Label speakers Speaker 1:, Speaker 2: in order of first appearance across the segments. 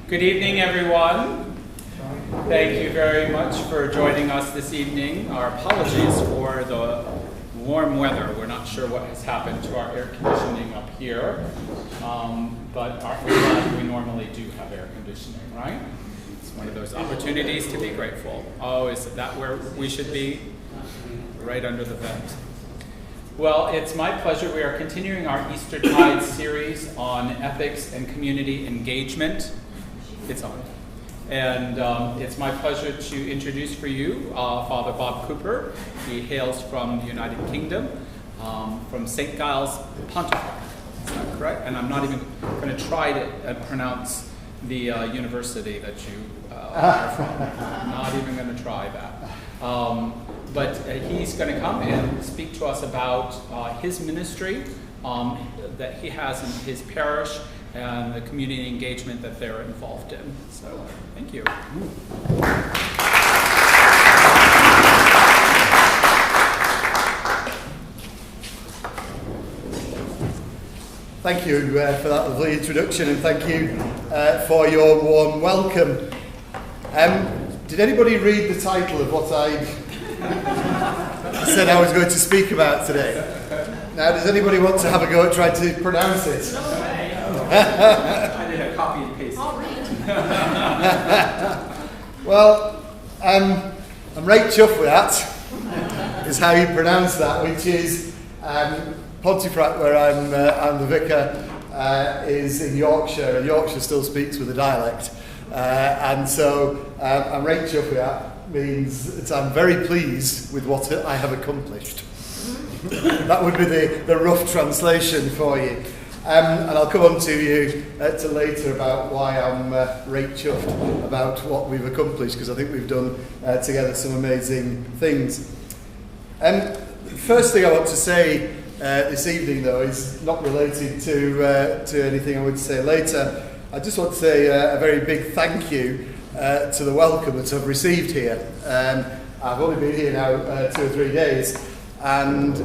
Speaker 1: Good evening, everyone. Thank you very much for joining us this evening. Our apologies for the warm weather. We're not sure what has happened to our air conditioning up here, but we normally do have air conditioning, right? It's one of those opportunities to be grateful. Oh, is that where we should be? Right under the vent. Well, it's my pleasure. We are continuing our Eastertide series on ethics and community engagement. It's on. And it's my pleasure to introduce for you Father Bob Cooper. He hails from the United Kingdom, from St Giles, Pontefract. Is that correct? And I'm not even going to try to pronounce the university that you are from. I'm not even going to try that. But he's going to come and speak to us about his ministry that he has in his parish and the community engagement that they're involved in. So, thank you.
Speaker 2: Thank you for that lovely introduction, and thank you for your warm welcome. Did anybody read the title of what I said I was going to speak about today? Now, does anybody want to have a go at trying to pronounce it?
Speaker 1: I did a copy and paste.
Speaker 2: Well, I'm right chuffed with that, is how you pronounce that, which is Pontefract, where I'm the vicar, is in Yorkshire, and Yorkshire still speaks with a dialect. And so I'm right chuffed with that. Means that I'm very pleased with what I have accomplished. That would be the rough translation for you. And I'll come on to you to later about why I'm right chuffed about what we've accomplished, because I think we've done together some amazing things. First thing I want to say this evening, though, is not related to anything I would say later. I just want to say a very big thank you to the welcome that I've received here. I've only been here now 2 or 3 days, and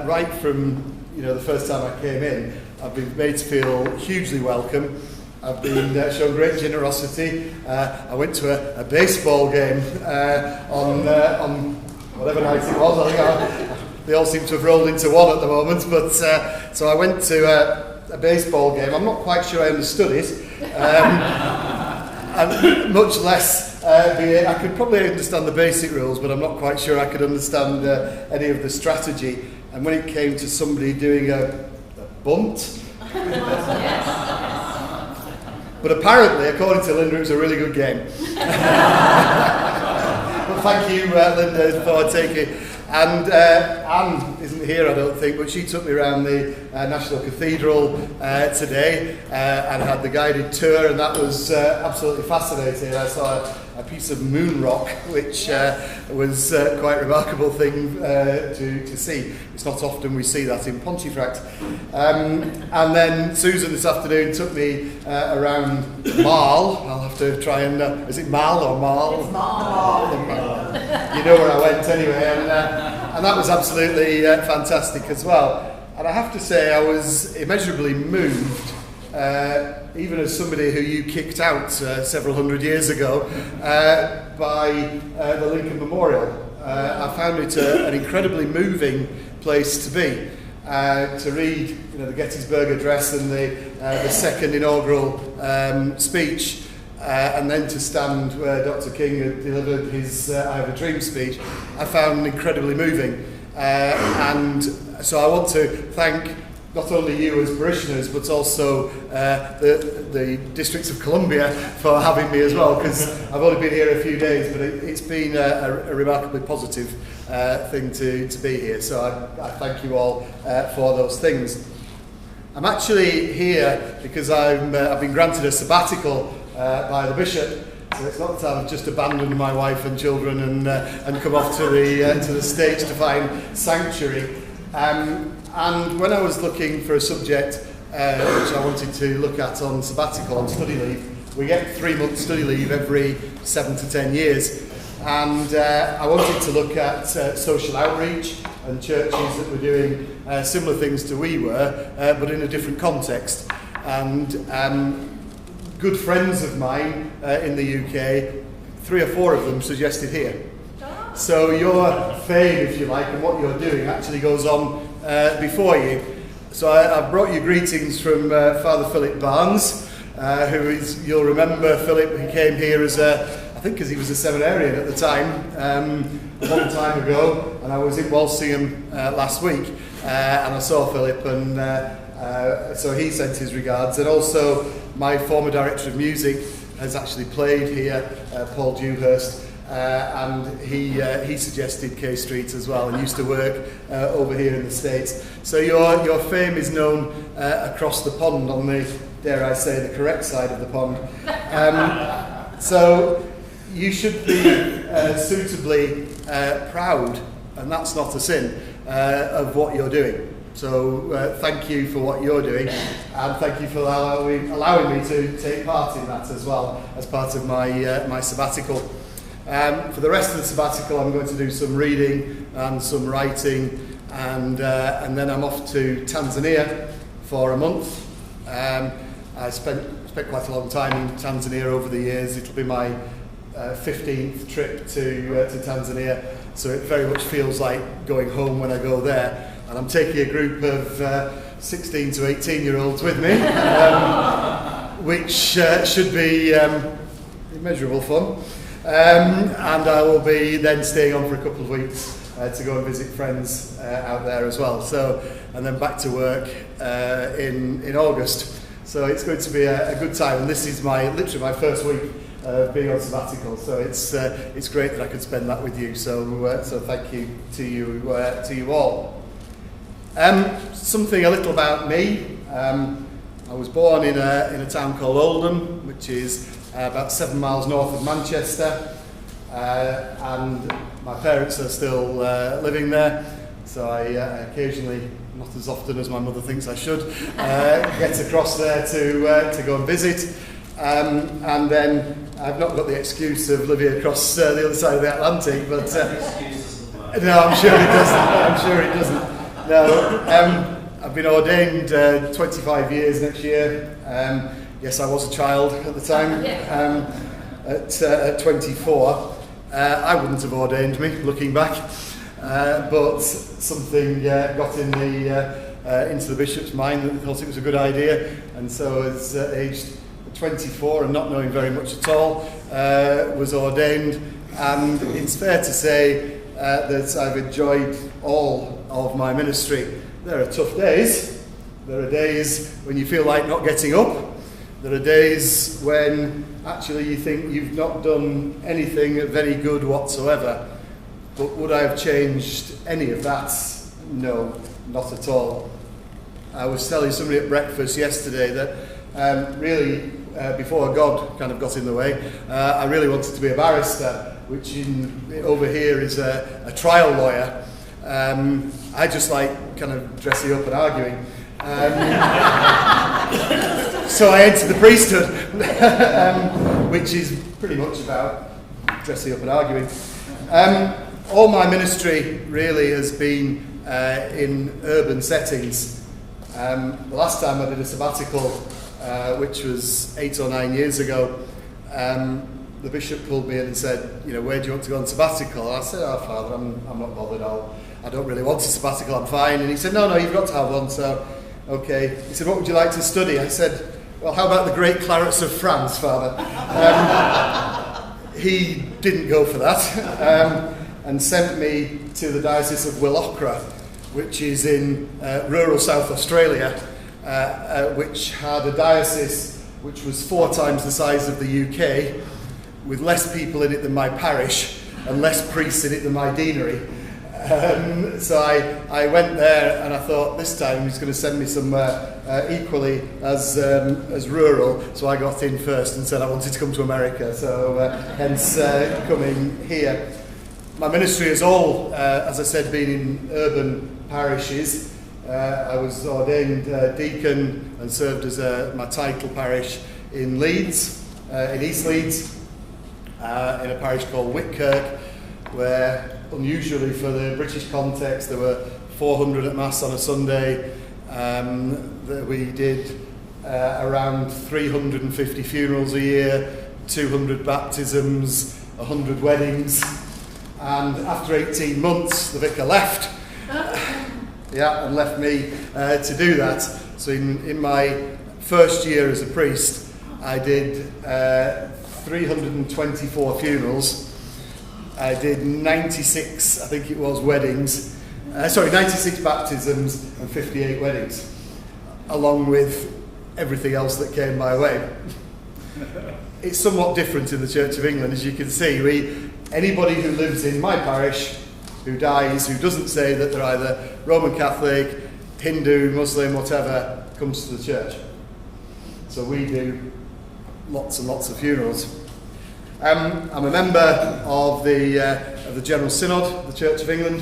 Speaker 2: right from the first time I came in, I've been made to feel hugely welcome. I've been shown great generosity. I went to a baseball game on whatever night it was. I think they all seem to have rolled into one at the moment. But so I went to a baseball game. I'm not quite sure I understood it. And much less, I could probably understand the basic rules, but I'm not quite sure I could understand any of the strategy. And when it came to somebody doing a bunt, but apparently, according to Linda, it was a really good game. But thank you, Linda, for taking. And Anne isn't here, I don't think, but she took me around the National Cathedral today and had the guided tour, and that was absolutely fascinating. I saw a piece of moon rock, which was quite a remarkable thing to see. It's not often we see that in Pontefract. And then Susan this afternoon took me around Marl. I'll have to try and... is it Marl or Marl?
Speaker 3: It's Marl.
Speaker 2: You know where I went anyway, and that was absolutely fantastic as well. And I have to say I was immeasurably moved, even as somebody who you kicked out several hundred years ago, by the Lincoln Memorial. I found it an incredibly moving place to be. To read the Gettysburg Address and the second inaugural speech, and then to stand where Dr. King had delivered his I Have a Dream speech, I found incredibly moving. And so I want to thank not only you as parishioners, but also the Districts of Columbia for having me as well, because I've only been here a few days, but it's been a remarkably positive thing to be here. So I thank you all for those things. I'm actually here because I've been granted a sabbatical by the bishop. So it's not that I've just abandoned my wife and children and come off to the States to find sanctuary. And when I was looking for a subject which I wanted to look at on sabbatical, on study leave, we get 3 months study leave every 7 to 10 years. And I wanted to look at social outreach and churches that were doing similar things to we were, but in a different context. And good friends of mine in the UK, 3 or 4 of them suggested here. So your fame, if you like, and what you're doing actually goes on before you. So I've brought you greetings from Father Philip Barnes, who is, you'll remember Philip, he came here as I think because he was a seminarian at the time, a long time ago, and I was in Walsingham last week, and I saw Philip, and so he sent his regards, and also my former director of music has actually played here, Paul Dewhurst, and he suggested K Street as well, and used to work over here in the States. So your fame is known across the pond, on the, dare I say, the correct side of the pond. So you should be suitably proud, and that's not a sin, of what you're doing. So thank you for what you're doing, and thank you for allowing me to take part in that as well, as part of my sabbatical. For the rest of the sabbatical, I'm going to do some reading and some writing, and then I'm off to Tanzania for a month. I spent quite a long time in Tanzania over the years. It'll be my 15th trip to Tanzania, so it very much feels like going home when I go there. And I'm taking a group of 16 to 18-year-olds with me, which should be immeasurable fun. And I will be then staying on for a couple of weeks to go and visit friends out there as well. So, and then back to work in August. So it's going to be a good time, and this is literally my first week being on sabbatical. So it's great that I could spend that with you. So thank you to you all. Something a little about me. I was born in a town called Oldham, which is about 7 miles north of Manchester, and my parents are still living there, so I occasionally, not as often as my mother thinks I should, get across there to go and visit, and then I've not got the excuse of living across the other side of the Atlantic, but no, I'm sure it doesn't. No, I've been ordained 25 years next year. Yes, I was a child at the time, at 24. I wouldn't have ordained me, looking back, but something got into the bishop's mind that thought it was a good idea, and so as aged 24 and not knowing very much at all, was ordained, and it's fair to say that I've enjoyed all of my ministry. There are tough days. There are days when you feel like not getting up. There are days when actually you think you've not done anything of any good whatsoever. But would I have changed any of that? No, not at all. I was telling somebody at breakfast yesterday that really, before God kind of got in the way, I really wanted to be a barrister, which over here is a trial lawyer. I just like kind of dressing up and arguing. So I entered the priesthood, which is pretty much about dressing up and arguing. All my ministry really has been in urban settings. The last time I did a sabbatical, which was 8 or 9 years ago, the bishop pulled me in and said, where do you want to go on sabbatical? And I said, oh, Father, I'm not bothered. I don't really want a sabbatical, I'm fine. And he said, no, you've got to have one. So, okay. He said, what would you like to study? I said, well, how about the great clarets of France, Father? He didn't go for that, and sent me to the Diocese of Willochra, which is in rural South Australia, which had a diocese which was 4 times the size of the UK, with less people in it than my parish, and less priests in it than my deanery. So I went there, and I thought this time he's going to send me somewhere equally as rural. So I got in first and said I wanted to come to America. So hence coming here. My ministry has all, as I said, been in urban parishes. I was ordained deacon and served as my title parish in Leeds, in East Leeds, in a parish called Whitkirk, where unusually for the British context there were 400 at Mass on a Sunday. That we did around 350 funerals a year, 200 baptisms, 100 weddings, and after 18 months the vicar left. And left me to do that. So in my first year as a priest, I did 324 funerals. I did 96, I think it was, weddings. 96 baptisms and 58 weddings, along with everything else that came my way. It's somewhat different in the Church of England, as you can see. Anybody who lives in my parish who dies, who doesn't say that they're either Roman Catholic, Hindu, Muslim, whatever, comes to the church. So we do lots and lots of funerals. I'm a member of the General Synod of the Church of England,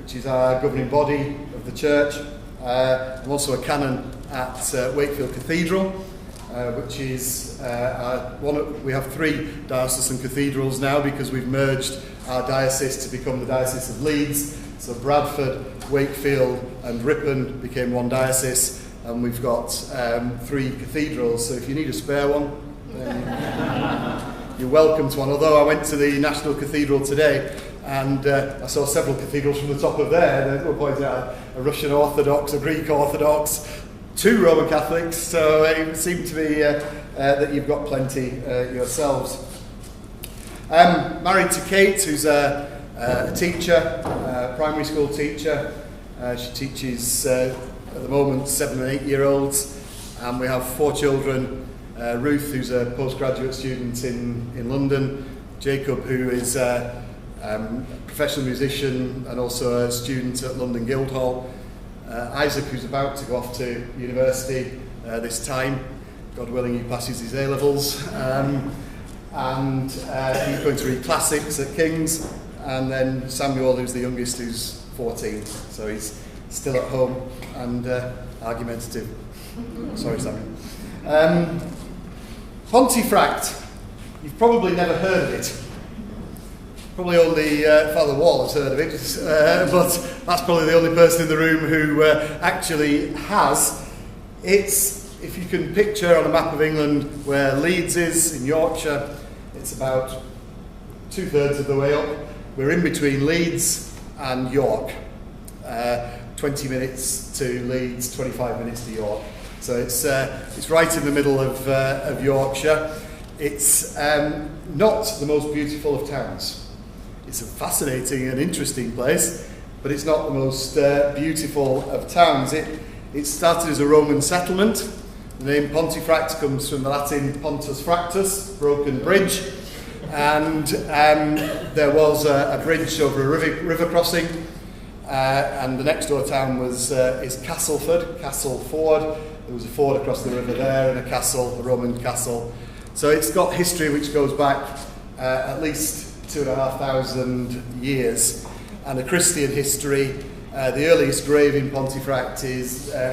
Speaker 2: which is our governing body of the church. I'm also a canon at Wakefield Cathedral, which is we have 3 diocesan cathedrals now because we've merged our diocese to become the Diocese of Leeds. So Bradford, Wakefield and Ripon became one diocese, and we've got 3 cathedrals. So if you need a spare one, then you're welcome to one. Although I went to the National Cathedral today, and I saw several cathedrals from the top of there. They were pointing out a Russian Orthodox, a Greek Orthodox, 2 Roman Catholics, so it seemed to be that you've got plenty yourselves. I'm married to Kate, who's a teacher, primary school teacher. She teaches at the moment 7 and 8 year olds, and we have 4 children. Ruth, who's a postgraduate student in London, Jacob, who is a professional musician and also a student at London Guildhall, Isaac, who's about to go off to university this time, God willing he passes his A-levels, and he's going to read classics at King's, and then Samuel, who's the youngest, who's 14, so he's still at home and argumentative. Sorry, Samuel. Pontefract, you've probably never heard of it. Probably only Father Wall has heard of it, but that's probably the only person in the room who actually has. It's, if you can picture on a map of England where Leeds is, in Yorkshire, it's about 2/3 of the way up. We're in between Leeds and York. 20 minutes to Leeds, 25 minutes to York. So it's right in the middle of Yorkshire. It's not the most beautiful of towns. It's a fascinating and interesting place, but it's not the most beautiful of towns. It started as a Roman settlement. The name Pontefract comes from the Latin Pontus Fractus, broken bridge, and there was a bridge over a river crossing, and the next door town is Castleford, Castle Ford. There was a ford across the river there, and a castle, a Roman castle. So it's got history which goes back at least 2,500 years, and a Christian history. The earliest grave in Pontefract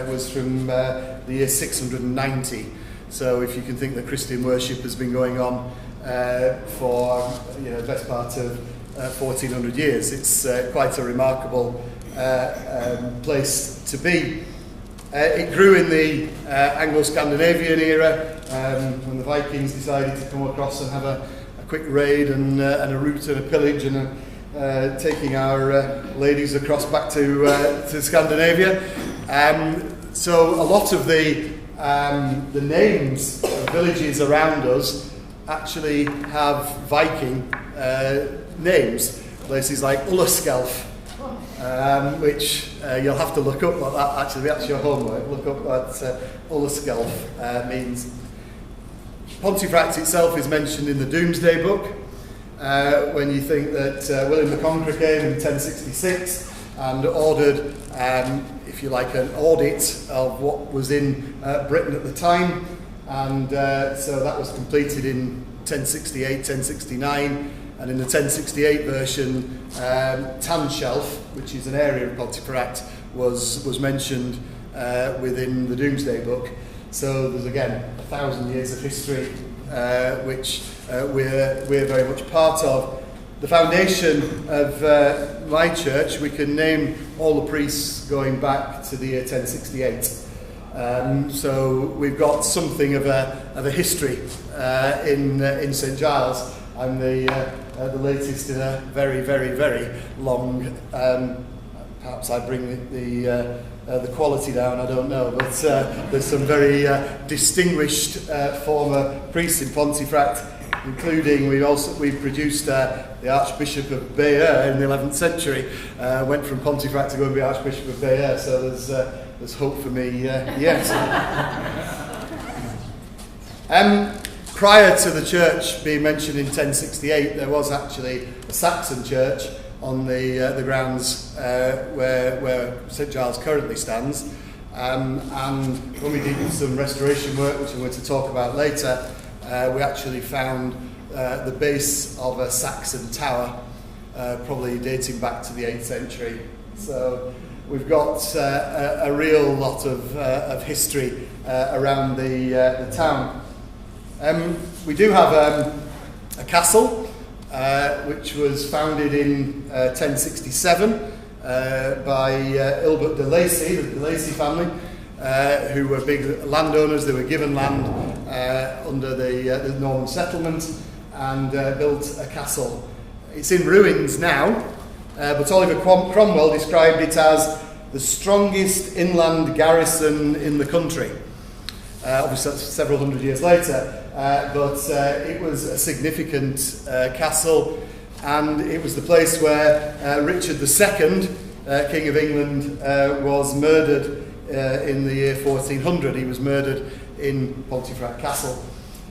Speaker 2: was from the year 690. So if you can think that Christian worship has been going on for the best part of 1400 years, it's quite a remarkable place to be. It grew in the Anglo-Scandinavian era when the Vikings decided to come across and have a quick raid and a rout and a pillage and taking our ladies across back to Scandinavia. So a lot of the names of villages around us actually have Viking names. Places like Ullerskelf, which you'll have to look up what that actually, that's your homework, look up what Ullerskelf means. Pontefract itself is mentioned in the Domesday Book, when you think that William the Conqueror came in 1066 and ordered, if you like, an audit of what was in Britain at the time, and so that was completed in 1068, 1069, and in the 1068 version, Tanshelf, which is an area of Pontefract, was mentioned within the Domesday Book. So there's again 1,000 years of history which we're very much part of. The foundation of my church, we can name all the priests going back to the year 1068. So we've got something of a history in St Giles. I'm the latest in a very, very, very long. Perhaps I bring the quality down. I don't know, but there's some very distinguished former priests in Pontefract, including we produced the Archbishop of Bayeux in the 11th century. Went from Pontefract to go and be Archbishop of Bayeux. So there's hope for me yet. Prior to the church being mentioned in 1068, there was actually a Saxon church on the grounds where St Giles currently stands. And when we did some restoration work, which I'm going to talk about later, we actually found the base of a Saxon tower, probably dating back to the 8th century. So we've got a real lot of history around the town. We do have a castle, which was founded in 1067 by Ilbert de Lacy, the de Lacy family, who were big landowners. They were given land under the Norman settlement and built a castle. It's in ruins now, but Oliver Cromwell described it as the strongest inland garrison in the country. Obviously that's several hundred years later, but it was a significant castle, and it was the place where Richard II, King of England, was murdered in the year 1400. He was murdered in Pontefract Castle.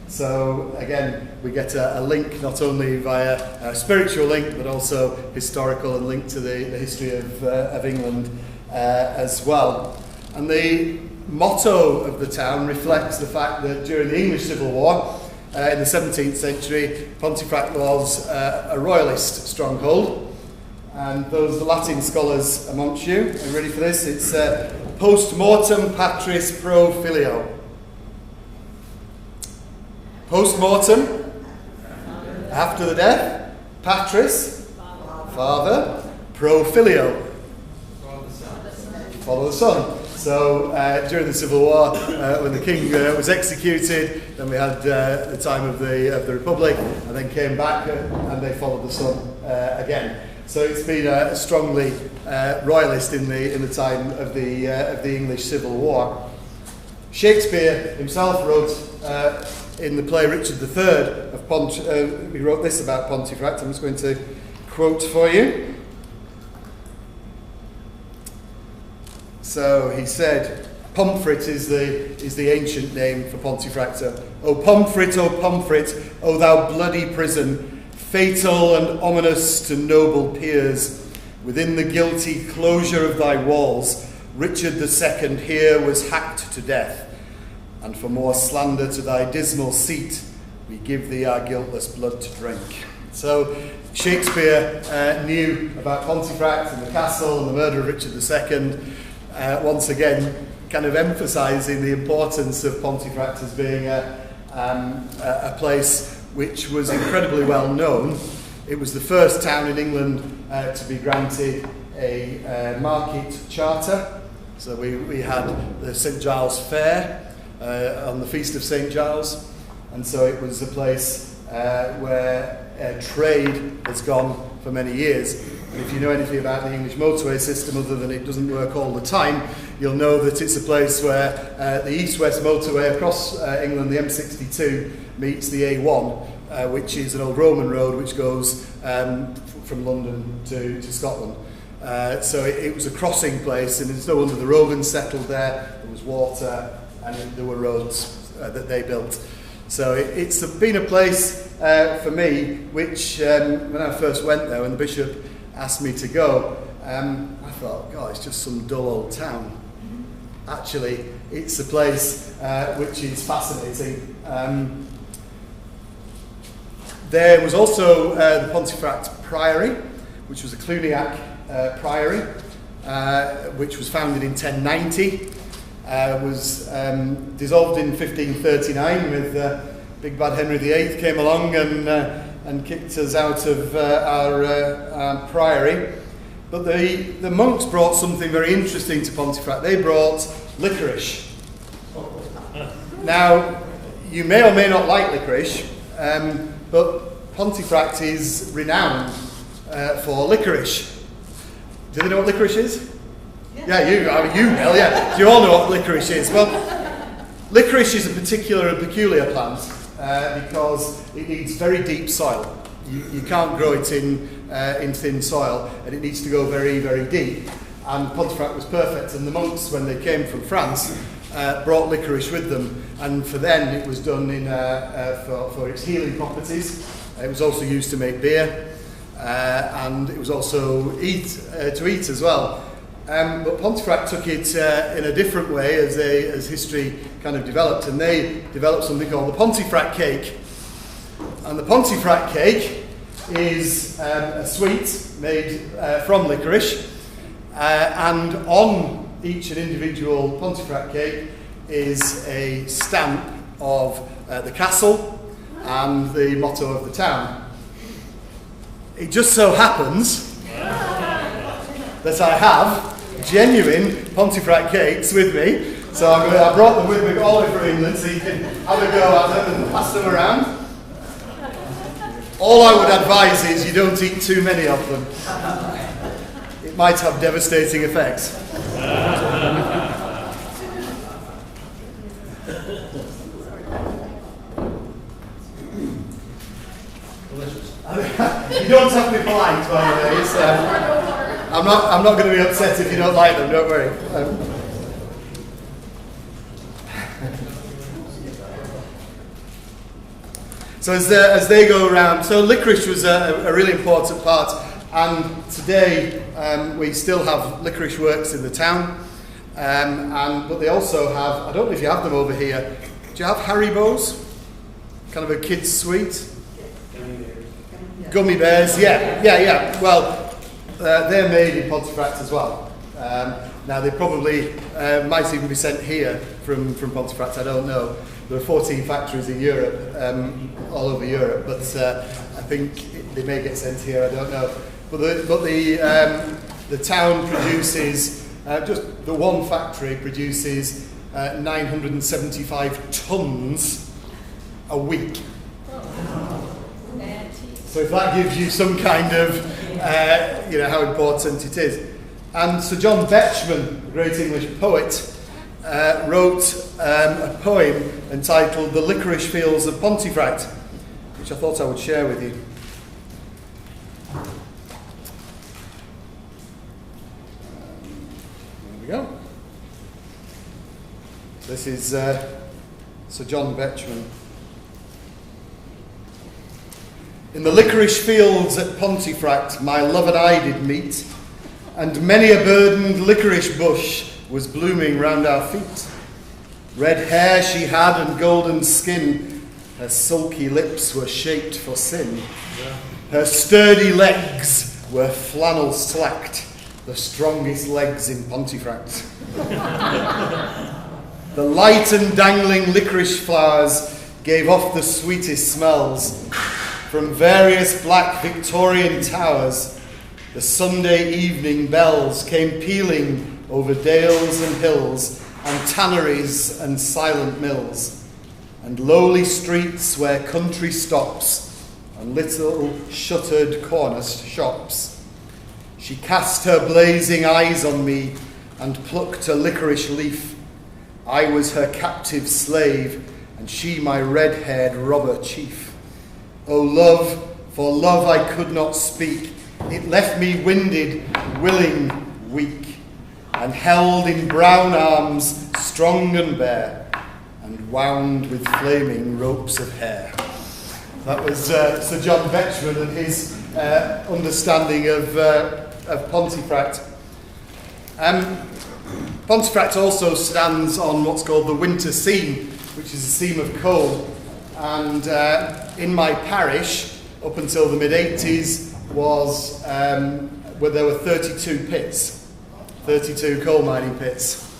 Speaker 2: So again, we get a link not only via a spiritual link, but also historical and linked to the history of England as well. And the motto of the town reflects the fact that during the English Civil War in the 17th century, Pontefract was a royalist stronghold. And those Latin scholars amongst you, are you ready for this? It's post mortem patris pro filio. Post mortem, after the death, patris, father, pro filio, follow the son. So during the Civil War, when the king was executed, then we had the time of the Republic, and then came back and they followed the son again. So it's been strongly royalist in the time of the English Civil War. Shakespeare himself wrote in the play Richard III of he wrote this about Pontefract. I'm just going to quote for you. So he said, Pomfret is the ancient name for Pontefract. O Pomfret, O thou bloody prison, fatal and ominous to noble peers, within the guilty closure of thy walls, Richard II here was hacked to death. And for more slander to thy dismal seat, we give thee our guiltless blood to drink. So Shakespeare knew about Pontefract and the castle and the murder of Richard II. Once again, kind of emphasising the importance of Pontefract as being a place which was incredibly well known. It was the first town in England to be granted a market charter. So we had the St Giles Fair on the Feast of St Giles, and so it was a place where trade has gone for many years. And if you know anything about the English motorway system, other than it doesn't work all the time, you'll know that it's a place where the east-west motorway across England, the M62, meets the A1, which is an old Roman road which goes from London to Scotland. So it was a crossing place, and it's no wonder the Romans settled there. There was water, and there were roads that they built. So it's been a place for me which, when I first went there, when the bishop asked me to go, I thought, God, it's just some dull old town. Actually, it's a place which is fascinating. There was also the Pontefract Priory, which was a Cluniac priory, which was founded in 1090. Was dissolved in 1539 with Big Bad Henry VIII came along and kicked us out of our priory. But the monks brought something very interesting to Pontefract. They brought licorice. Now, you may or may not like licorice, but Pontefract is renowned for licorice. Do they know what licorice is? Yeah, you will, yeah. You all know what licorice is. Well, licorice is a particular and peculiar plant because it needs very deep soil. You can't grow it in thin soil, and it needs to go very, very deep. And Pontefract was perfect, and the monks, when they came from France, brought licorice with them, and for them it was done for its healing properties. It was also used to make beer, and it was also to eat as well. But Pontefract took it in a different way as history kind of developed, and they developed something called the Pontefract cake. And the Pontefract cake is a sweet made from licorice, and on each and individual Pontefract cake is a stamp of the castle and the motto of the town. It just so happens that I have genuine Pontefract cakes with me, so I brought them with me all over England so you can have a go at them and pass them around. All I would advise is you don't eat too many of them. It might have devastating effects. You don't have to be polite, by the way. So I'm not going to be upset if you don't like them. Don't worry. So as they go around, so licorice was a really important part, and today we still have licorice works in the town, but they also have, I don't know if you have them over here, do you have Haribo's? Kind of a kid's sweet? Gummy Bears, yeah. Well, they're made in Pontefract as well. Now they probably might even be sent here from Pontefract, I don't know. There are 14 factories in Europe, all over Europe, but I think they may get sent here, I don't know. But the town produces, just the one factory produces 975 tonnes a week. So if that gives you some kind of, how important it is. And Sir John Betjeman, the great English poet, wrote a poem entitled The Licorice Fields of Pontefract, which I thought I would share with you. There we go. This is Sir John Betjeman. In the licorice fields at Pontefract my love and I did meet, and many a burdened licorice bush was blooming round our feet. Red hair she had and golden skin, her sulky lips were shaped for sin. Her sturdy legs were flannel slacked, the strongest legs in Pontefract. The light and dangling licorice flowers gave off the sweetest smells. From various black Victorian towers, the Sunday evening bells came pealing over dales and hills, and tanneries and silent mills, and lowly streets where country stops, and little shuttered corner shops. She cast her blazing eyes on me, and plucked a licorice leaf. I was her captive slave, and she my red-haired robber chief. O love, for love I could not speak, it left me winded, willing, weak, and held in brown arms, strong and bare, and wound with flaming ropes of hair. That was Sir John Betjeman and his understanding of Pontefract. Pontefract also stands on what's called the winter seam, which is a seam of coal. And in my parish, up until the mid-80s, was where there were 32 pits, 32 coal mining pits.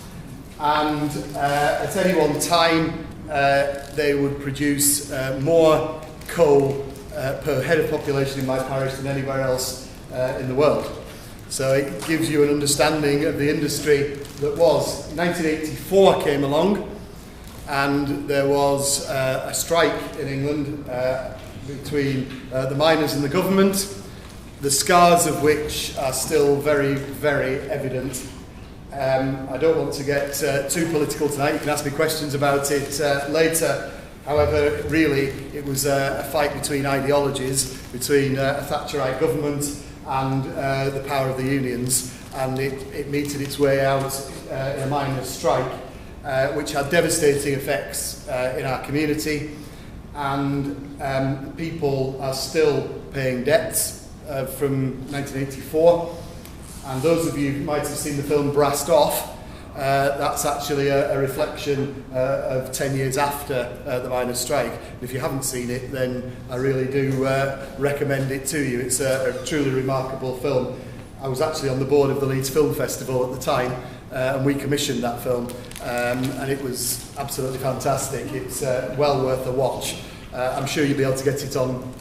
Speaker 2: And at any one time, they would produce more coal per head of population in my parish than anywhere else in the world. So it gives you an understanding of the industry that was. 1984 came along, and there was a strike in England between the miners and the government, the scars of which are still very, very evident. I don't want to get too political tonight. You can ask me questions about it later. However, really, it was a fight between ideologies, between a Thatcherite government and the power of the unions, and it meted its way out in a miners' strike, which had devastating effects in our community, and people are still paying debts from 1984. And those of you who might have seen the film Brassed Off, that's actually a reflection of 10 years after the miners' strike. If you haven't seen it, then I really do recommend it to you. It's a truly remarkable film. I was actually on the board of the Leeds Film Festival at the time, and we commissioned that film, and it was absolutely fantastic. It's well worth a watch. I'm sure you'll be able to get it on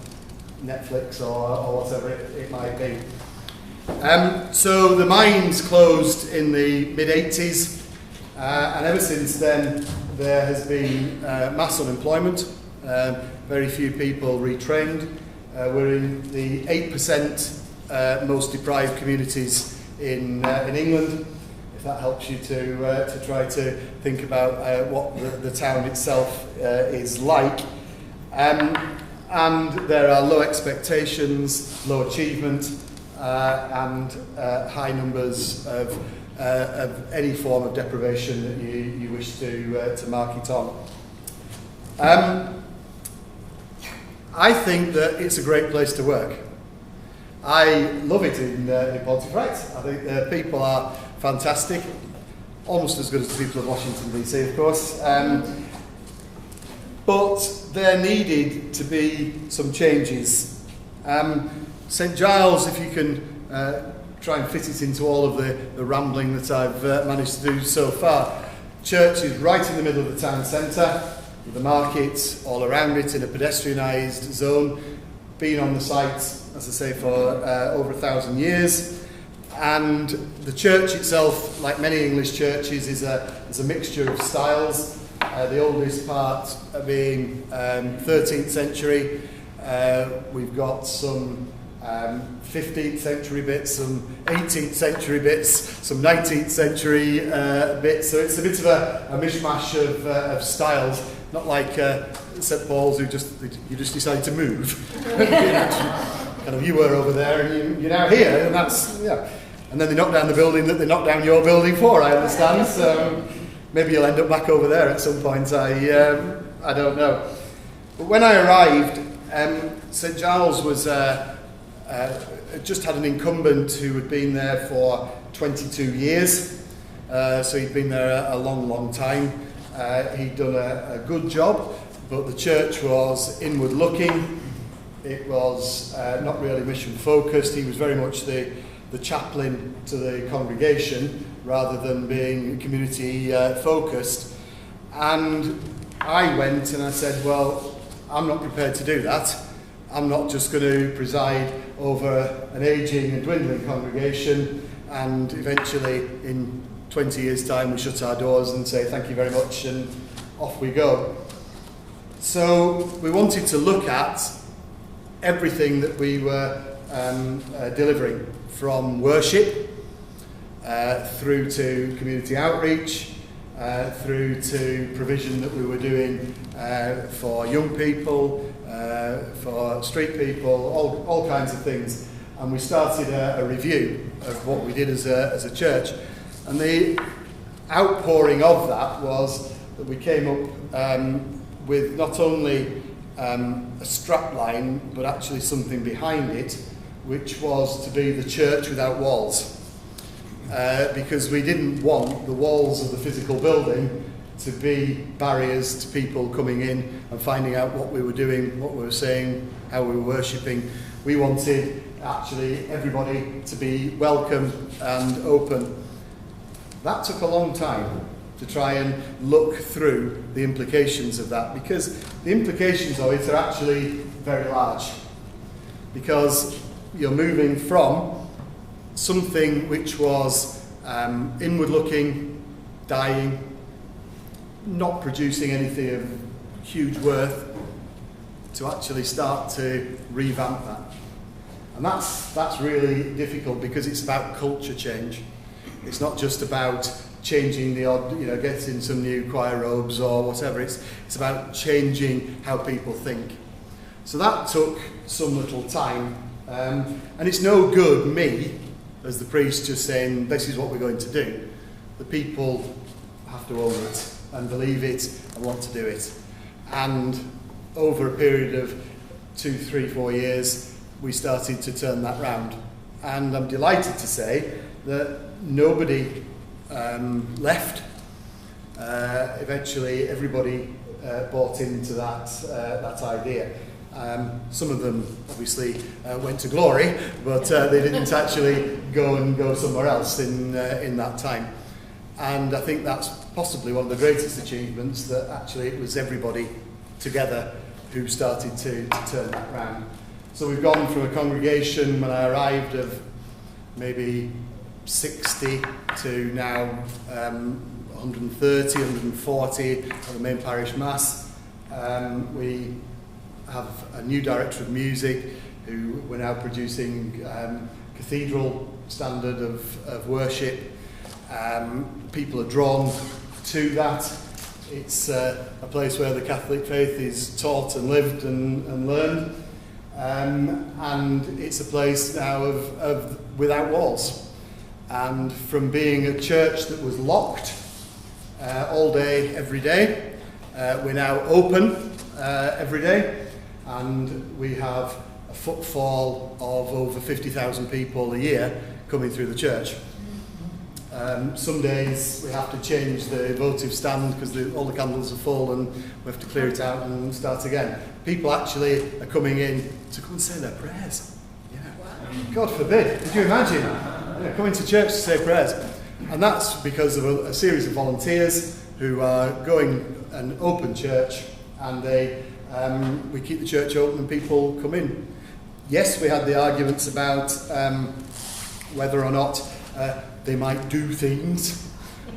Speaker 2: Netflix or whatever it might be. So the mines closed in the mid-80s, and ever since then there has been mass unemployment, very few people retrained. We're in the 8% most deprived communities in England, if that helps you to try to think about what the town itself is like. And there are low expectations, low achievement, and high numbers of any form of deprivation that you wish to mark it on. I think that it's a great place to work. I love it in Pontefract. I think the people are fantastic, almost as good as the people of Washington DC, of course. But there needed to be some changes. St Giles, if you can try and fit it into all of the rambling that I've managed to do so far. Church is right in the middle of the town centre, with the market all around it in a pedestrianised zone. Been on the site, as I say, for over 1,000 years. And the church itself, like many English churches, is a mixture of styles. The oldest part being 13th century. We've got some 15th century bits, some 18th century bits, some 19th century bits. So it's a bit of a mishmash of styles, not like St Paul's, you just decided to move. Kind of, you were over there and you're now here, and that's, yeah. And then they knocked down the building that they knocked down your building for, I understand. So maybe you'll end up back over there at some point. I don't know. But when I arrived, St Giles was just had an incumbent who had been there for 22 years. So he'd been there a long, long time. He'd done a good job, but the church was inward looking. It was not really mission focused. He was very much the chaplain to the congregation rather than being community focused. And I went and I said, well, I'm not prepared to do that. I'm not just going to preside over an ageing and dwindling congregation and eventually in 20 years' time we shut our doors and say thank you very much and off we go. So we wanted to look at everything that we were delivering, from worship through to community outreach, through to provision that we were doing for young people, for street people, all kinds of things. And we started a review of what we did as a church. And the outpouring of that was that we came up with not only a strapline, but actually something behind it, which was to be the church without walls. Because we didn't want the walls of the physical building to be barriers to people coming in and finding out what we were doing, what we were saying, how we were worshipping. We wanted actually everybody to be welcome and open. That took a long time to try and look through the implications of that, because the implications of it are actually very large. Because you're moving from something which was inward looking, dying, not producing anything of huge worth, to actually start to revamp that. And that's really difficult because it's about culture change. It's not just about changing the odd, getting some new choir robes or whatever. It's about changing how people think. So that took some little time. And it's no good me, as the priest, just saying, this is what we're going to do. The people have to own it and believe it and want to do it. And over a period of 2, 3, 4 years, we started to turn that round. And I'm delighted to say that nobody left. Eventually, everybody bought into that idea. Some of them obviously went to glory, but they didn't actually go somewhere else in that time. And I think that's possibly one of the greatest achievements, that actually it was everybody together who started to turn that round. So we've gone from a congregation when I arrived of maybe 60 to now 130, 140 at the main parish mass. We have a new director of music who we're now producing cathedral standard of worship. People are drawn to that. It's a place where the Catholic faith is taught and lived and learned. And it's a place now of without walls. And from being a church that was locked all day, every day, we're now open every day, and we have a footfall of over 50,000 people a year coming through the church. Some days we have to change the votive stand because all the candles are full and we have to clear it out and start again. People actually are coming in to come and say their prayers. Yeah. Wow. God forbid. Could you imagine? Coming to church to say prayers. And that's because of a series of volunteers who are going and open church, and we keep the church open and people come in. Yes, we had the arguments about whether or not they might do things.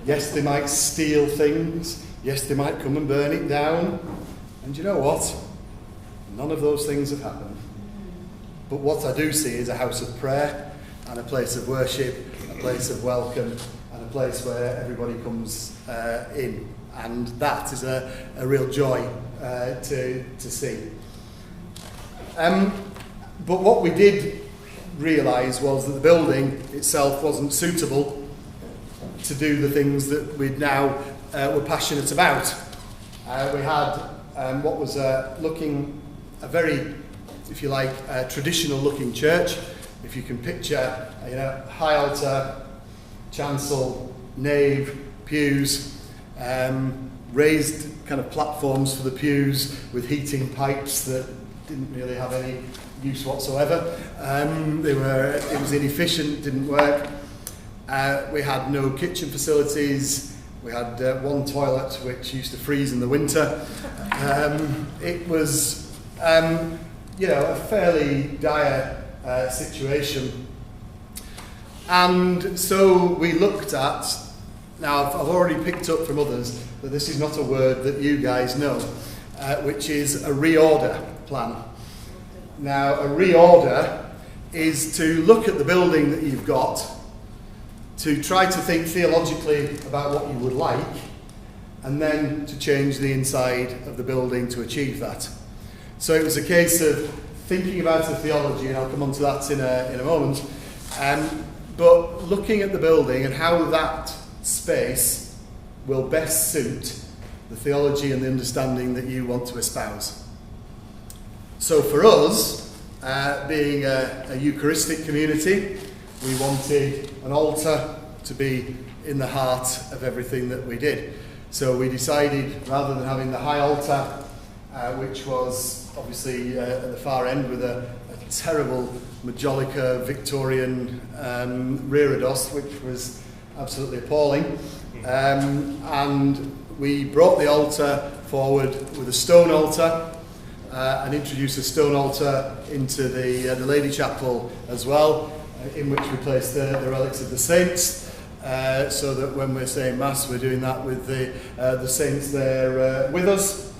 Speaker 2: Yes, they might steal things. Yes, they might come and burn it down. And you know what? None of those things have happened. But what I do see is a house of prayer and a place of worship, a place of welcome, and a place where everybody comes in. And that is a real joy to see. But what we did realise was that the building itself wasn't suitable to do the things that we now were passionate about. We had what was looking a very, if you like, traditional looking church. If you can picture, high altar, chancel, nave, pews, raised kind of platforms for the pews with heating pipes that didn't really have any use whatsoever. It was inefficient, didn't work. We had no kitchen facilities. We had one toilet which used to freeze in the winter. It was, a fairly dire situation. And so we looked at, now I've already picked up from others that this is not a word that you guys know, which is a reorder plan. Now, a reorder is to look at the building that you've got, to try to think theologically about what you would like, and then to change the inside of the building to achieve that. So it was a case of thinking about the theology, and I'll come on to that in a moment, but looking at the building and how that space will best suit the theology and the understanding that you want to espouse. So for us, being a Eucharistic community, we wanted an altar to be in the heart of everything that we did. So we decided, rather than having the high altar, which was obviously at the far end with a terrible Majolica Victorian Reorder, which was absolutely appalling, and we brought the altar forward with a stone altar, and introduced a stone altar into the Lady Chapel as well, in which we placed the relics of the saints. so that when we're saying Mass, we're doing that with the saints there with us,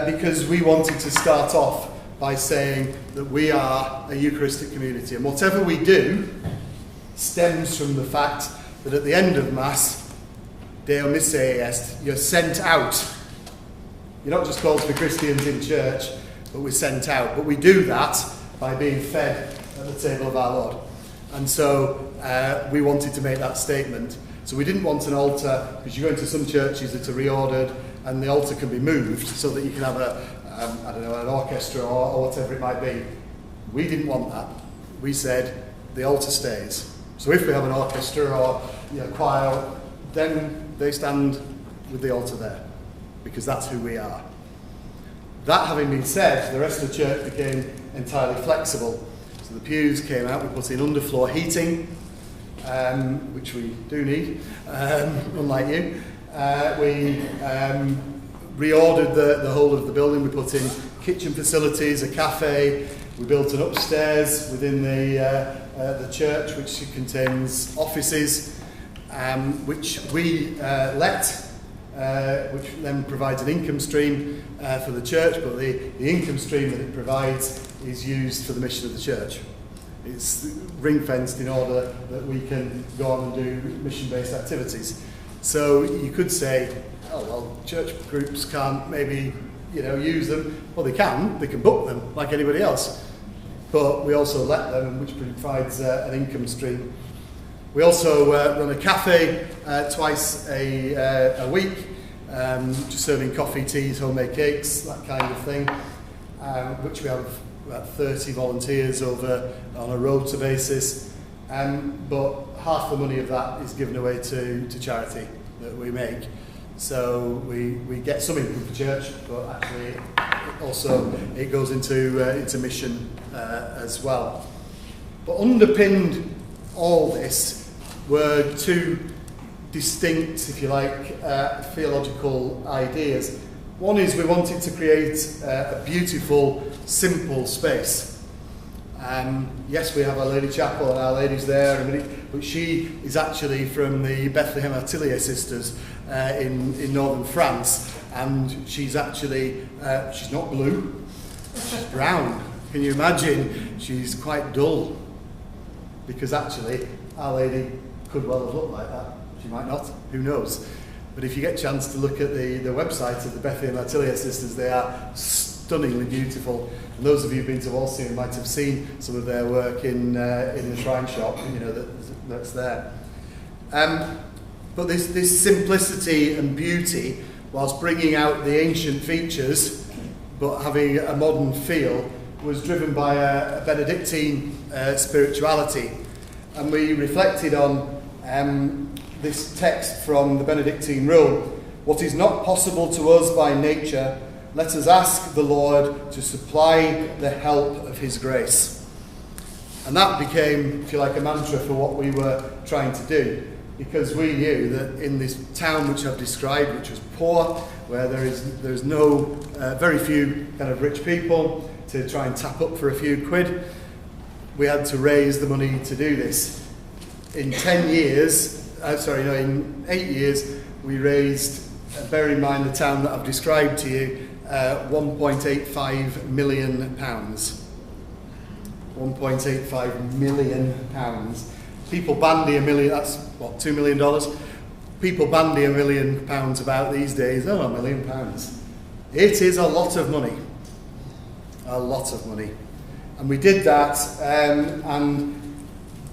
Speaker 2: because we wanted to start off by saying that we are a Eucharistic community, and whatever we do stems from the fact that at the end of Mass, Deo Missei Est, you're sent out. You're not just called to be Christians in church, but we're sent out. But we do that by being fed at the table of our Lord. And so we wanted to make that statement. So we didn't want an altar, because you go into some churches that are reordered, and the altar can be moved so that you can have an orchestra or whatever it might be. We didn't want that. We said the altar stays. So if we have an orchestra or choir, then they stand with the altar there, because that's who we are. That having been said, the rest of the church became entirely flexible. So the pews came out, we put in underfloor heating, which we do need, unlike you. We reordered the whole of the building. We put in kitchen facilities, a cafe. We built an upstairs within the church, which contains offices, which we let, which then provides an income stream for the church, but the income stream that it provides is used for the mission of the church. It's ring-fenced in order that we can go on and do mission-based activities. So you could say, oh well, church groups can't maybe use them. Well, they can book them like anybody else. But we also let them, which provides an income stream. We also run a cafe twice a week, just serving coffee, teas, homemade cakes, that kind of thing, which we have about 30 volunteers over on a rota basis. But half the money of that is given away to charity that we make. So we get some income for church, but actually also it goes into mission as well. But underpinned all this were two distinct, if you like, theological ideas. One is we wanted to create a beautiful, simple space. Yes, we have Our Lady Chapel and Our Lady's there, but she is actually from the Bethlehem Atelier sisters in northern France, and she's actually, she's not blue, she's brown. Can you imagine? She's quite dull, because actually Our Lady could well have looked like that. She might not, who knows. But if you get a chance to look at the website of the Bethlehem Atelier sisters, they are stunningly beautiful. And those of you who've been to Walsingham might have seen some of their work in the shrine shop, that's there. But this simplicity and beauty, whilst bringing out the ancient features, but having a modern feel, was driven by a Benedictine spirituality. And we reflected on this text from the Benedictine rule: what is not possible to us by nature, let us ask the Lord to supply the help of his grace. And that became, if you like, a mantra for what we were trying to do, because we knew that in this town which I've described, which was poor, where there's no, very few kind of rich people to try and tap up for a few quid, we had to raise the money to do this. In 8 years, we raised, bear in mind the town that I've described to you, £1.85 million. £1.85 million. People bandy $1 million, that's what, $2 million? People bandy £1 million about these days. Oh, £1 million. It is a lot of money. A lot of money. And we did that and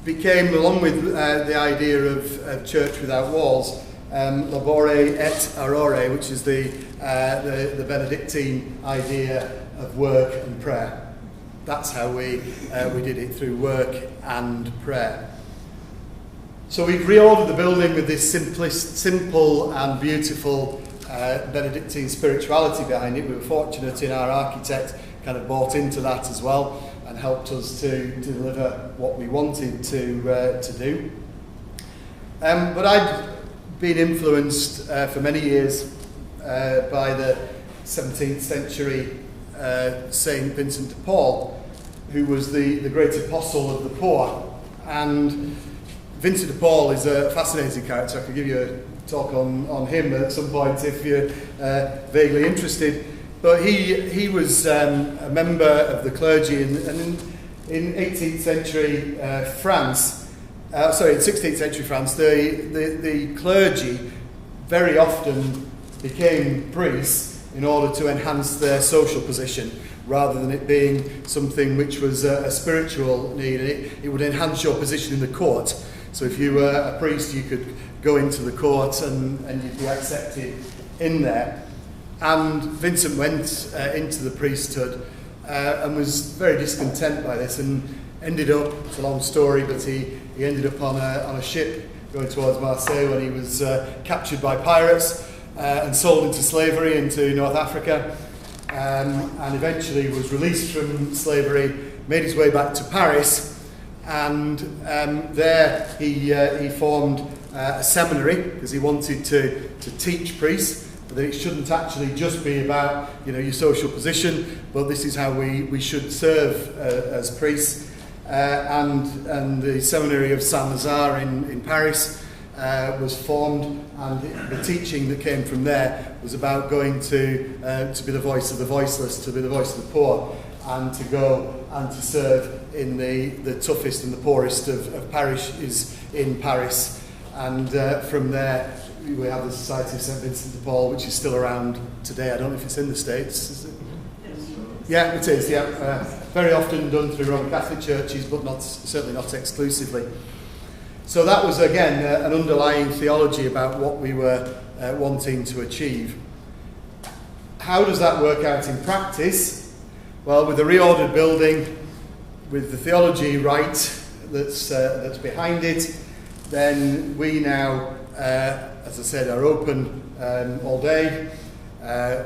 Speaker 2: became, along with the idea of church without walls, labore et aurore, which is the Benedictine idea of work and prayer. That's how we did it, through work and prayer. So we've reordered the building with this simple and beautiful Benedictine spirituality behind it. We were fortunate in our architect kind of bought into that as well and helped us to deliver what we wanted to do. But I'd been influenced for many years by the 17th century Saint Vincent de Paul, who was the great apostle of the poor. And Vincent de Paul is a fascinating character. I could give you a talk on him at some point if you're vaguely interested. But he was a member of the clergy in 18th century France. In 16th century France, the clergy very often became priests in order to enhance their social position, rather than it being something which was a spiritual need. It would enhance your position in the court. So if you were a priest, you could go into the court and you'd be accepted in there. And Vincent went into the priesthood and was very discontent by this, and ended up, it's a long story, but he ended up on a ship going towards Marseille when he was captured by pirates and sold into slavery into North Africa, and eventually was released from slavery, made his way back to Paris, and there he formed a seminary because he wanted to teach priests that it shouldn't actually just be about your social position, but this is how we should serve as priests. And the seminary of Saint-Lazare in Paris was formed, and the teaching that came from there was about going to be the voice of the voiceless, to be the voice of the poor, and to go and to serve in the toughest and the poorest of parishes in Paris. And from there we have the Society of St Vincent de Paul, which is still around today. I don't know if it's in the States, is it? Yeah, it is, yeah. Very often done through Roman Catholic churches, but certainly not exclusively. So that was, again, an underlying theology about what we were wanting to achieve. How does that work out in practice? Well, with the reordered building, with the theology right that's behind it, then we now, as I said, are open all day.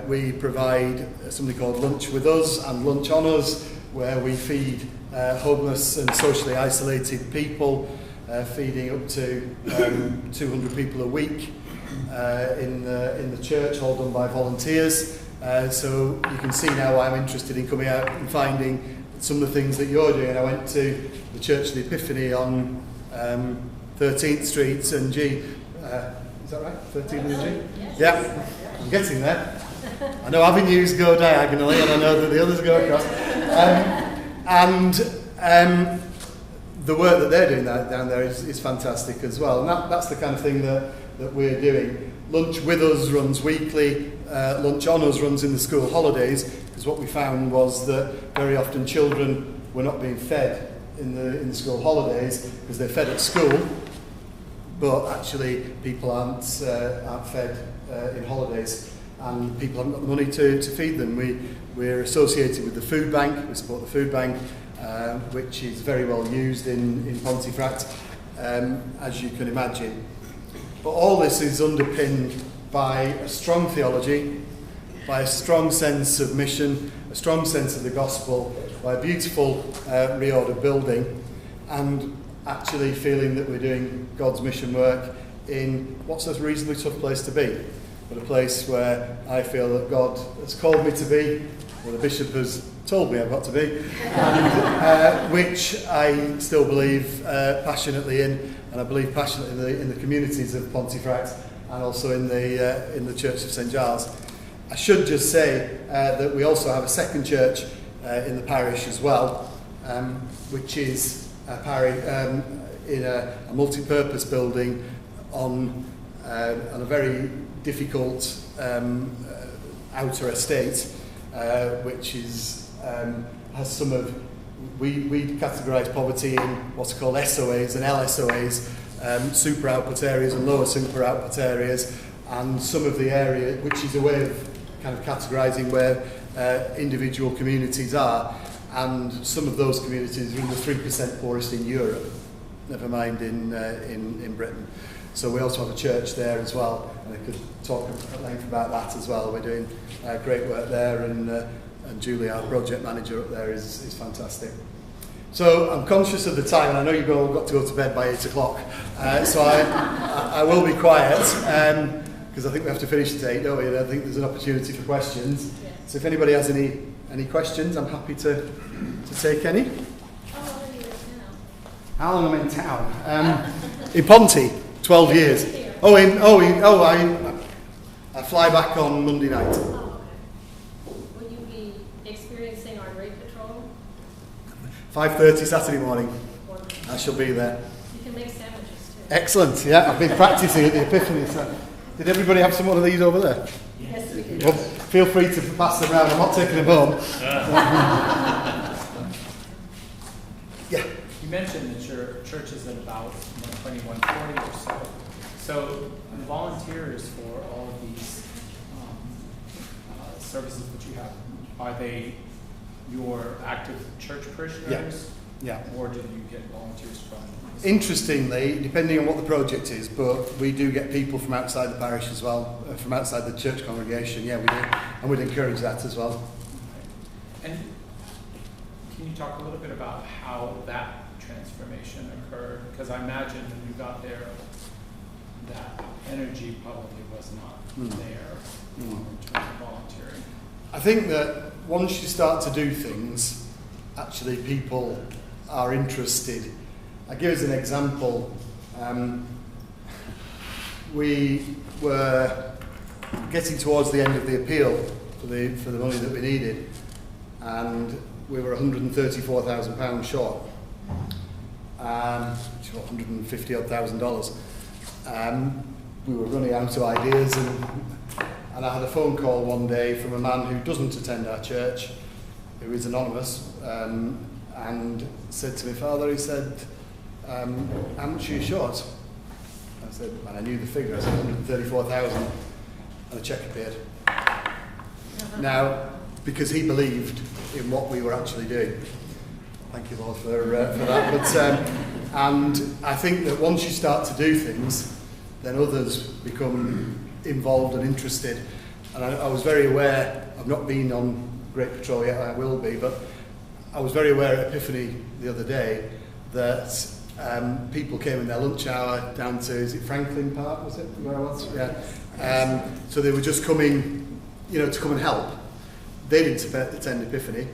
Speaker 2: We provide something called Lunch With Us and Lunch On Us, where we feed homeless and socially isolated people, feeding up to 200 people a week in the church, all done by volunteers. So you can see now I'm interested in coming out and finding some of the things that you're doing. I went to the Church of the Epiphany on 13th Street, St G. Is that right? 13th and G? Yeah, I'm getting there. I know avenues go diagonally, and I know that the others go across. And the work that they're doing down there is fantastic as well. And that's the kind of thing that we're doing. Lunch With Us runs weekly. Lunch On Us runs in the school holidays, because what we found was that very often children were not being fed in the school holidays because they're fed at school, but actually people aren't fed in holidays, and people haven't got the money to feed them. We're associated with the food bank. We support the food bank, which is very well used in Pontefract, as you can imagine. But all this is underpinned by a strong theology, by a strong sense of mission, a strong sense of the gospel, by a beautiful reorder building, and actually feeling that we're doing God's mission work in what's a reasonably tough place to be, but a place where I feel that God has called me to be, or the bishop has told me I've got to be, and which I still believe passionately in, and I believe passionately in the communities of Pontefract, and also in the Church of St Giles. I should just say that we also have a second church in the parish as well, which is a parish in a multi-purpose building on a very difficult outer estate, which is has some of we categorise poverty in what's called SOAs and LSOAs, super output areas and lower super output areas, and some of the area which is a way of kind of categorising where individual communities are, and some of those communities are in the 3% poorest in Europe, never mind in Britain. So we also have a church there as well, and I could talk at length about that as well. We're doing great work there, and Julie, our project manager up there, is fantastic. So I'm conscious of the time, and I know you've all got to go to bed by 8 o'clock, so I will be quiet, because I think we have to finish at 8, don't we? And I think there's an opportunity for questions. Yes. So if anybody has any questions, I'm happy to take any. How long I'm in town? In Ponty, 12 years. I fly back on Monday night.
Speaker 3: Oh, okay. Will you be experiencing our Great Patrol?
Speaker 2: 5:30 Saturday morning.
Speaker 3: Wonderful.
Speaker 2: I shall be there.
Speaker 3: You can make sandwiches too.
Speaker 2: Excellent. Yeah, I've been practicing at the Epiphany. So. Did everybody have some one of these over there?
Speaker 3: Yes, we do.
Speaker 2: Well, feel free to pass them around. I'm not taking them home. Yeah.
Speaker 1: You mentioned that your church is at about 120, 140 or so. So the volunteers for all of these services that you have, are they your active church parishioners?
Speaker 2: Yeah.
Speaker 1: Or do you get volunteers from?
Speaker 2: Interestingly, depending on what the project is, but we do get people from outside the parish as well, from outside the church congregation. Yeah, we do, and we'd encourage that as well.
Speaker 1: And can you talk a little bit about how that transformation occurred? Because I imagine when you got there, that energy probably was not there in terms of volunteering.
Speaker 2: I think that once you start to do things, actually people are interested. I'll give us an example. We were getting towards the end of the appeal for the money that we needed, and we were £134,000 short, $150,000. We were running out of ideas, and I had a phone call one day from a man who doesn't attend our church, who is anonymous, and said to me, "Father," he said, "how much are you short?" I said, and I knew the figure, I said 134,000, and a cheque appeared. Now, because he believed in what we were actually doing. Thank you, Lord, for that. But, and I think that once you start to do things, then others become involved and interested. And I was very aware, I've not been on Great Patrol yet, I will be, but I was very aware at Epiphany the other day that people came in their lunch hour down to, is it Franklin Park, was it, where I was? Yeah. So they were just coming, to come and help. They didn't attend Epiphany.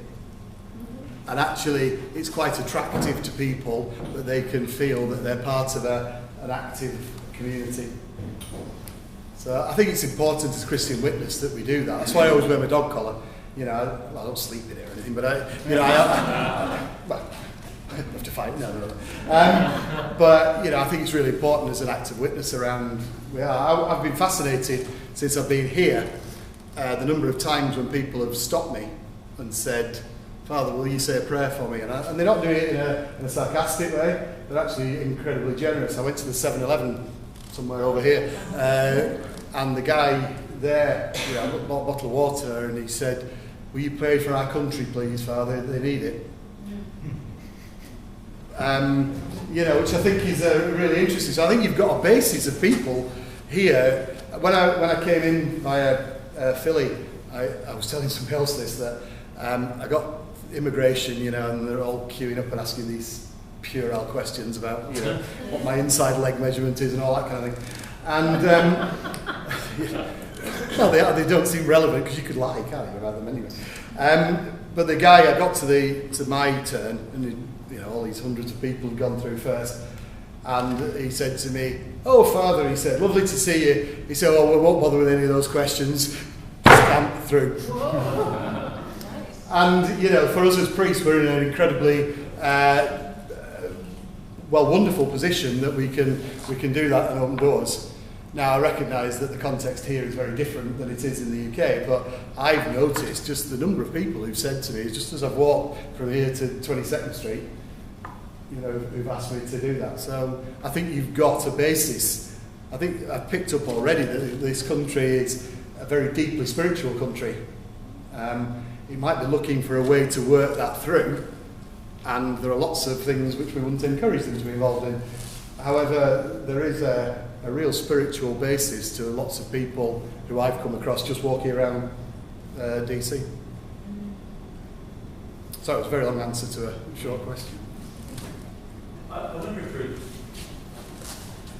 Speaker 2: And actually, it's quite attractive to people that they can feel that they're part of an active community. So I think it's important as Christian witness that we do that. That's why I always wear my dog collar. I don't sleep in it or anything, but I have to fight. No. But I think it's really important as an active witness around. I've been fascinated since I've been here. The number of times when people have stopped me and said, "Father, will you say a prayer for me?" And they're not doing it in a sarcastic way. They're actually incredibly generous. I went to the 7-Eleven somewhere over here, and the guy there, bought a bottle of water, and he said, "Will you pray for our country, please, Father? They need it." Which I think is really interesting. So I think you've got a basis of people here. When I came in via Philly, I was telling somebody else this, that I got immigration, and they're all queuing up and asking these puerile questions about, what my inside leg measurement is and all that kind of thing. And well, they don't seem relevant because you could lie, can't you, about them anyway. But the guy, I got to my turn, and all these hundreds of people had gone through first, and he said to me, "Oh, Father," he said, "lovely to see you." He said, "Oh, we won't bother with any of those questions. Just camp through." And for us as priests, we're in an incredibly wonderful position that we can do that and open doors. Now, I recognise that the context here is very different than it is in the UK, but I've noticed just the number of people who've said to me, just as I've walked from here to 22nd Street, who've asked me to do that. So I think you've got a basis. I think I've picked up already that this country is a very deeply spiritual country. It might be looking for a way to work that through, and there are lots of things which we wouldn't encourage them to be involved in. However, there is a real spiritual basis to lots of people who I've come across just walking around DC. So it was a very long answer to a short question.
Speaker 4: I wonder if there are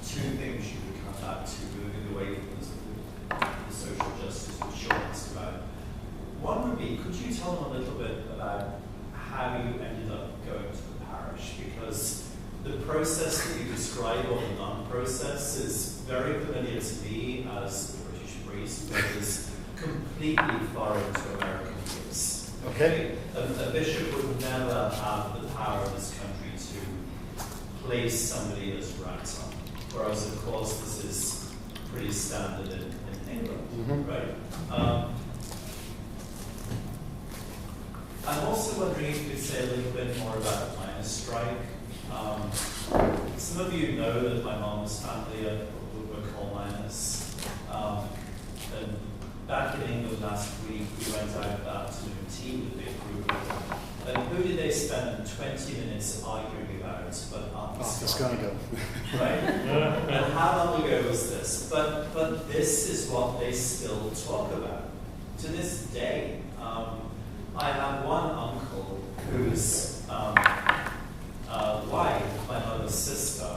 Speaker 4: two things you would come back to moving away from the social justice which Sean asked about. One would be, could you tell them a little bit about how you ended up going to the parish? Because the process that you describe, or the non-process, is very familiar to me as a British priest, but is completely foreign to American ears.
Speaker 2: Okay.
Speaker 4: A bishop would never have the power in this country to place somebody as ransom, whereas of course this is pretty standard in England, right? I'm also wondering if you could say a little bit more about the miners' strike. Some of you know that my mom's family were coal miners. And back in England last week, we went out that afternoon tea with a big group of them. And who did they spend 20 minutes arguing about but Arthur Scargill? Right? And how long ago was this? But this is what they still talk about to this day. I have one uncle whose wife, my mother's sister,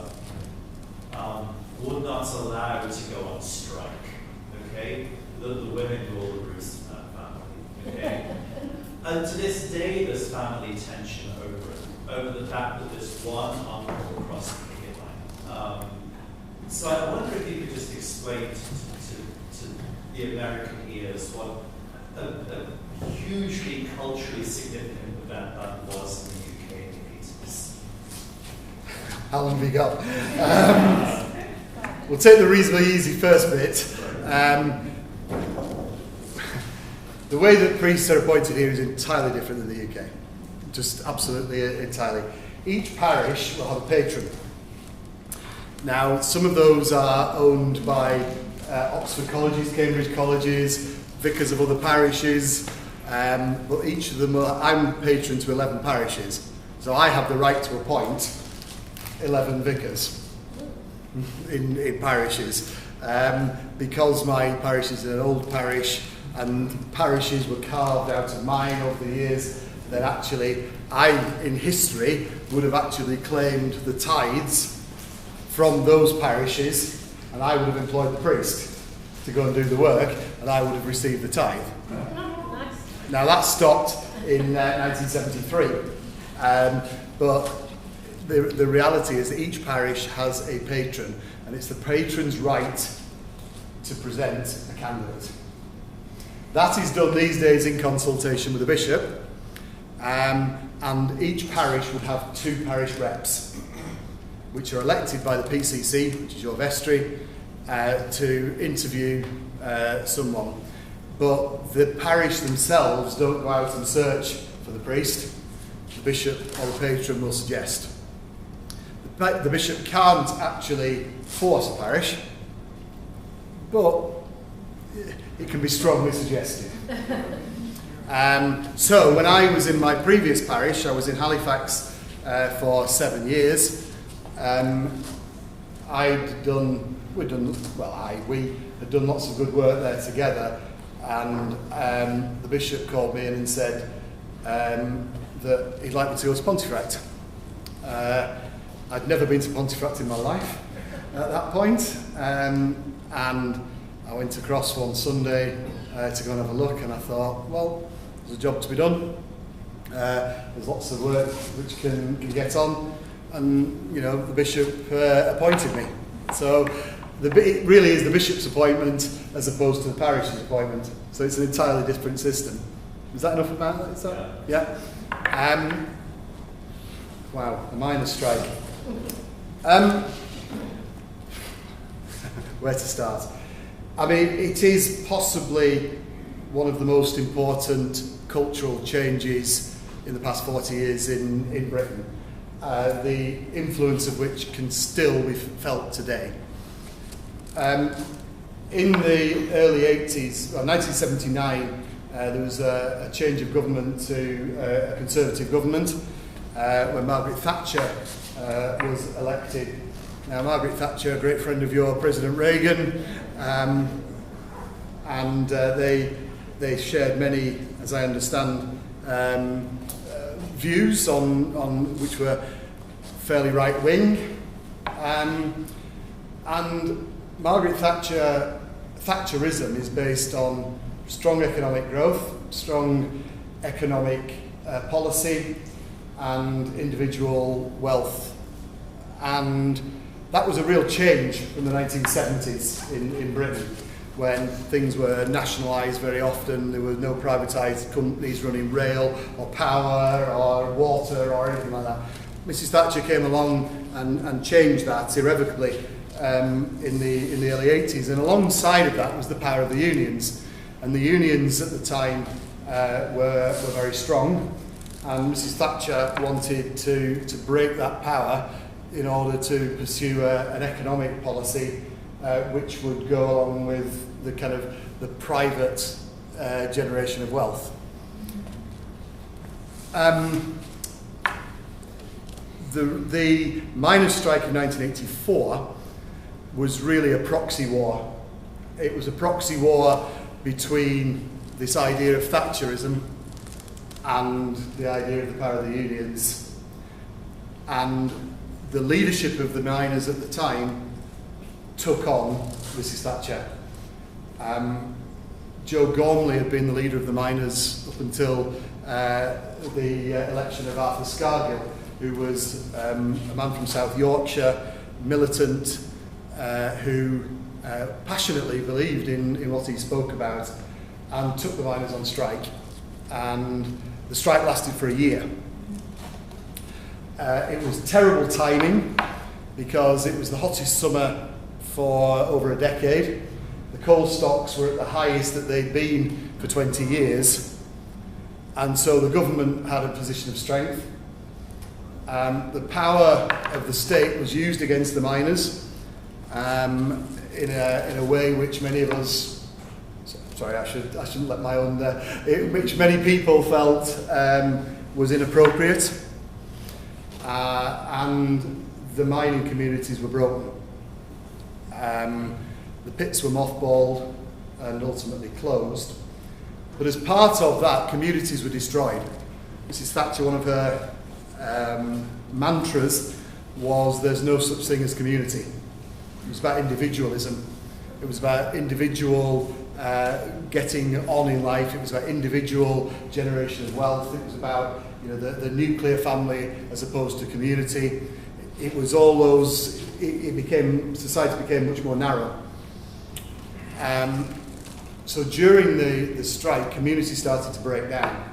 Speaker 4: would not allow to go on strike. Okay, the women rule the roost in that family. Okay, and to this day, there's family tension over the fact that this one uncle crossed the picket line. So I wonder if you could just explain to the American ears what a hugely culturally significant event that was in the UK in the 80s.
Speaker 2: How long have we got? We'll take the reasonably easy first bit. The way that priests are appointed here is entirely different than the UK. Just absolutely entirely. Each parish will have a patron. Now, some of those are owned by Oxford colleges, Cambridge colleges, vicars of other parishes, but each of them, I'm patron to 11 parishes, so I have the right to appoint 11 vicars in parishes, because my parish is an old parish and parishes were carved out of mine over the years. Then actually, I, in history, would have actually claimed the tithes from those parishes, and I would have employed the priest to go and do the work, and I would have received the tithe.
Speaker 3: Nice.
Speaker 2: Now that stopped in 1973, but the reality is that each parish has a patron, and it's the patron's right to present a candidate. That is done these days in consultation with the bishop, and each parish would have 2 parish reps, which are elected by the PCC, which is your vestry, to interview someone. But the parish themselves don't go out and search for the priest. The bishop or the patron will suggest. The bishop can't actually force a parish, but it can be strongly suggested. So when I was in my previous parish, I was in Halifax for 7 years. We had done lots of good work there together, and the bishop called me in and said that he'd like me to go to Pontefract. I'd never been to Pontefract in my life at that point, and I went across one Sunday to go and have a look, and I thought, well, there's a job to be done. There's lots of work which can get on, and the bishop appointed me. So it really is the bishop's appointment as opposed to the parish's appointment. So it's an entirely different system. Is that enough about that? Is that? Yeah. Wow, a miners' strike. Where to start? I mean, it is possibly one of the most important cultural changes in the past 40 years in Britain, the influence of which can still be felt today. In the early 80s, 1979, there was a change of government to a Conservative government when Margaret Thatcher was elected. Now, Margaret Thatcher, a great friend of your President Reagan, and they shared many, as I understand, views on which were fairly right-wing, and Margaret Thatcherism is based on strong economic growth, strong economic policy, and individual wealth And that was a real change from the 1970s in Britain, when things were nationalised very often. There were no privatised companies running rail or power or water or anything like that. Mrs Thatcher came along and changed that irrevocably in the early 80s, and alongside of that was the power of the unions. And the unions at the time were very strong, and Mrs Thatcher wanted to break that power in order to pursue an economic policy which would go along with the kind of the private generation of wealth. The miners' strike in 1984 was really a proxy war. It was a proxy war between this idea of Thatcherism and the idea of the power of the unions. And the leadership of the miners at the time took on Mrs Thatcher. Joe Gormley had been the leader of the miners up until the election of Arthur Scargill, who was a man from South Yorkshire, militant, who passionately believed in what he spoke about, and took the miners on strike. And the strike lasted for a year. It was terrible timing because it was the hottest summer for over a decade. The coal stocks were at the highest that they'd been for 20 years. And so the government had a position of strength. The power of the state was used against the miners in a way which many of us, sorry, I shouldn't let my own, which many people felt was inappropriate. And the mining communities were broken. The pits were mothballed and ultimately closed. But as part of that, communities were destroyed. Mrs Thatcher, one of her mantras was, there's no such thing as community. It was about individualism. It was about individual getting on in life. It was about individual generation of wealth. It was about the nuclear family as opposed to community. It was all those, society became much more narrow. So during the strike, community started to break down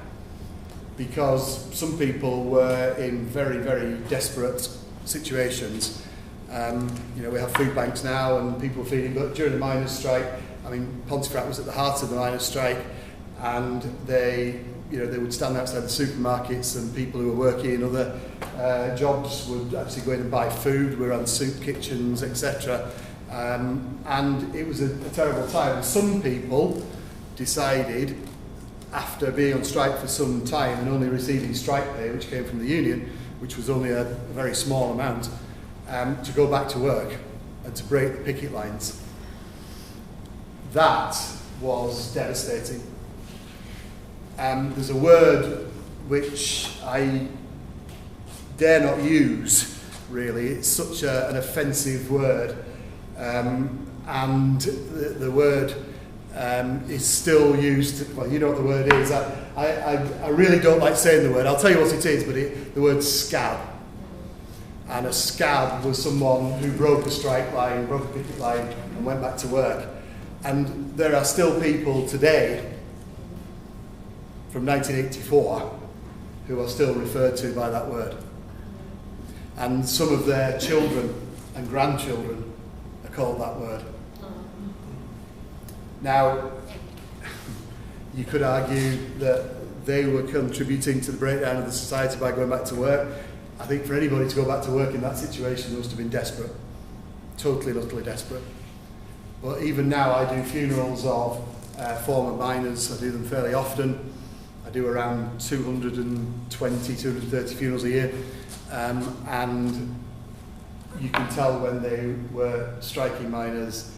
Speaker 2: because some people were in very, very desperate situations. We have food banks now and people are feeding, but during the miners' strike, Pontefract was at the heart of the miners' strike, and they would stand outside the supermarkets, and people who were working in other jobs would actually go in and buy food. We ran soup kitchens, etc. And it was a terrible time. Some people decided, after being on strike for some time and only receiving strike pay, which came from the union, which was only a very small amount, to go back to work and to break the picket lines. That was devastating. There's a word which I dare not use, really. It's such an offensive word. And the word is still used. Well, you know what the word is. I really don't like saying the word. I'll tell you what it is, but the word's scab. And a scab was someone who broke a strike line, broke a picket line, and went back to work. And there are still people today from 1984 who are still referred to by that word. And some of their children and grandchildren are called that word. Now, you could argue that they were contributing to the breakdown of the society by going back to work. I think for anybody to go back to work in that situation, they must have been desperate. Totally and utterly desperate. But even now, I do funerals of former miners. I do them fairly often. I do around 220, 230 funerals a year. And you can tell when they were striking miners